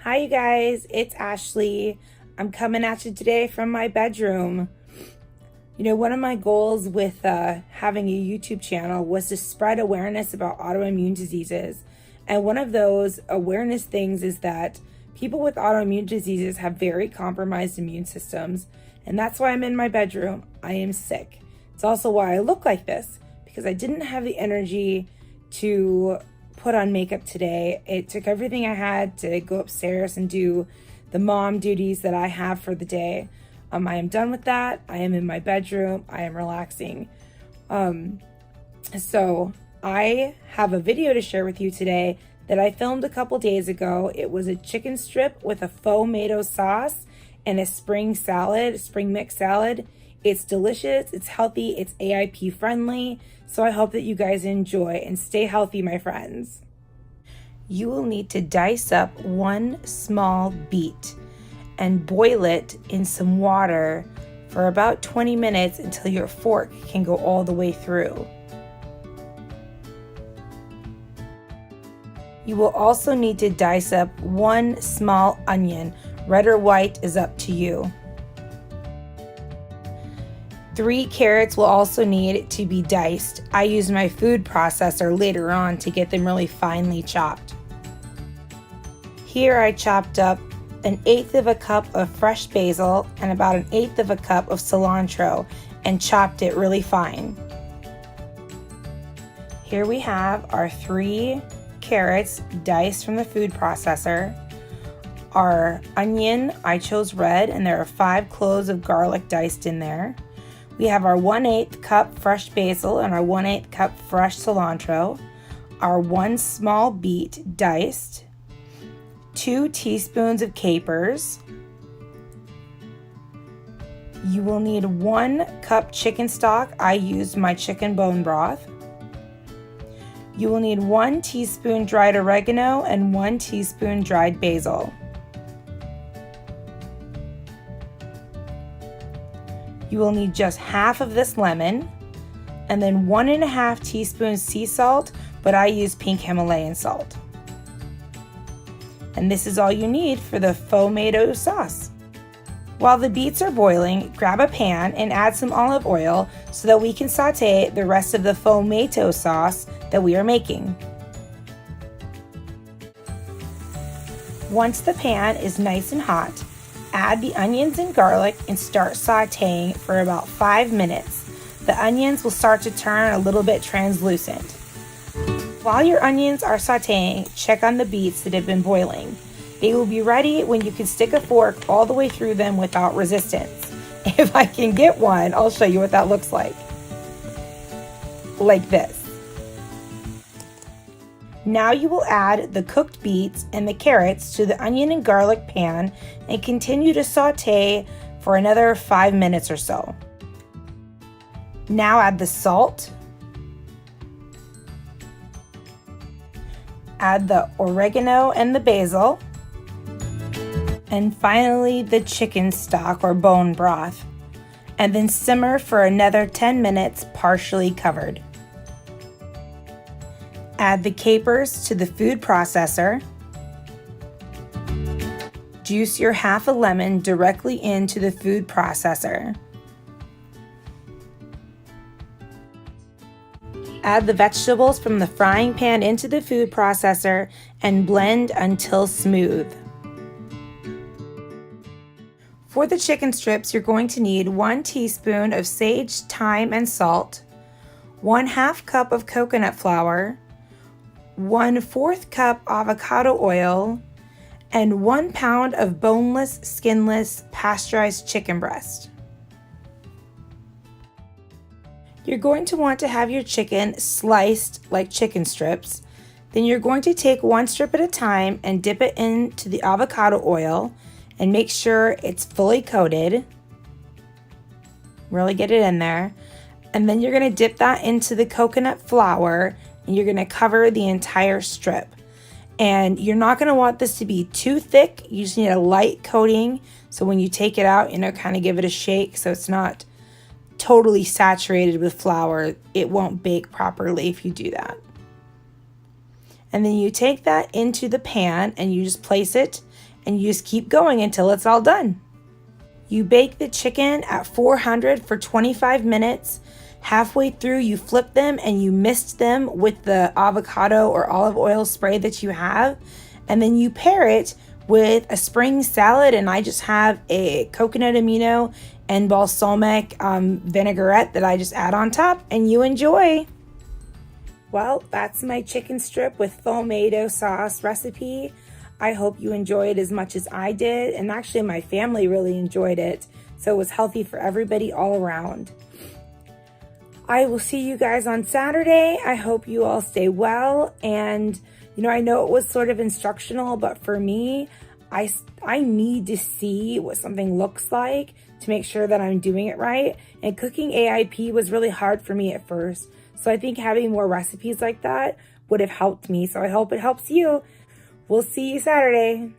Hi, you guys, it's Ashley. I'm coming at you today from my bedroom. You know, one of my goals with having a YouTube channel was to spread awareness about autoimmune diseases. And one of those awareness things is that people with autoimmune diseases have very compromised immune systems. And that's why I'm in my bedroom. I am sick. It's also why I look like this, because I didn't have the energy to put on makeup today. It took everything I had to go upstairs and do the mom duties that I have for the day. I am done with that. I am in my bedroom. I am relaxing. So I have a video to share with you today that I filmed a couple days ago. It was a chicken strip with a Faux-Mato sauce and a spring mix salad. It's delicious, it's healthy, it's AIP friendly. So I hope that you guys enjoy and stay healthy, my friends. You will need to dice up one small beet and boil it in some water for about 20 minutes until your fork can go all the way through. You will also need to dice up one small onion. Red or white is up to you. 3 carrots will also need to be diced. I use my food processor later on to get them really finely chopped. Here I chopped up 1/8 of a cup of fresh basil and about 1/8 of a cup of cilantro and chopped it really fine. Here we have our 3 carrots diced from the food processor. Our onion, I chose red, and there are 5 cloves of garlic diced in there. We have our 1/8 cup fresh basil and our 1/8 cup fresh cilantro, our 1 small beet diced, 2 teaspoons of capers. You will need 1 cup chicken stock. I used my chicken bone broth. You will need 1 teaspoon dried oregano and 1 teaspoon dried basil. You will need just half of this lemon, and then 1.5 teaspoons sea salt, but I use pink Himalayan salt. And this is all you need for the Faux-Mato sauce. While the beets are boiling, grab a pan and add some olive oil so that we can saute the rest of the Faux-Mato sauce that we are making. Once the pan is nice and hot, add the onions and garlic and start sauteing for about 5 minutes. The onions will start to turn a little bit translucent. While your onions are sauteing, check on the beets that have been boiling. They will be ready when you can stick a fork all the way through them without resistance. If I can get one, I'll show you what that looks like. Like this. Now you will add the cooked beets and the carrots to the onion and garlic pan and continue to saute for another 5 minutes or so. Now add the salt, add the oregano and the basil, and finally the chicken stock or bone broth, and then simmer for another 10 minutes partially covered. Add the capers to the food processor. Juice your half a lemon directly into the food processor. Add the vegetables from the frying pan into the food processor and blend until smooth. For the chicken strips, you're going to need 1 teaspoon of sage, thyme, and salt, 1/2 cup of coconut flour, 1/4 cup avocado oil, and 1 pound of boneless, skinless, pasteurized chicken breast. You're going to want to have your chicken sliced like chicken strips. Then you're going to take 1 strip at a time and dip it into the avocado oil and make sure it's fully coated. Really get it in there. And then you're going to dip that into the coconut flour and you're going to cover the entire strip. And you're not going to want this to be too thick. You just need a light coating. So when you take it out, kind of give it a shake so it's not totally saturated with flour. It won't bake properly if you do that. And then you take that into the pan and you just place it and you just keep going until it's all done. You bake the chicken at 400 for 25 minutes. Halfway through, you flip them and you mist them with the avocado or olive oil spray that you have. And then you pair it with a spring salad, and I just have a coconut amino and balsamic vinaigrette that I just add on top, and you enjoy. Well, that's my chicken strip with Faux-Mato sauce recipe. I hope you enjoyed as much as I did, and actually my family really enjoyed it, so it was healthy for everybody all around. I will see you guys on Saturday. I hope you all stay well, and I know it was sort of instructional, but for me, I need to see what something looks like to make sure that I'm doing it right. And cooking AIP was really hard for me at first. So I think having more recipes like that would have helped me. So I hope it helps you. We'll see you Saturday.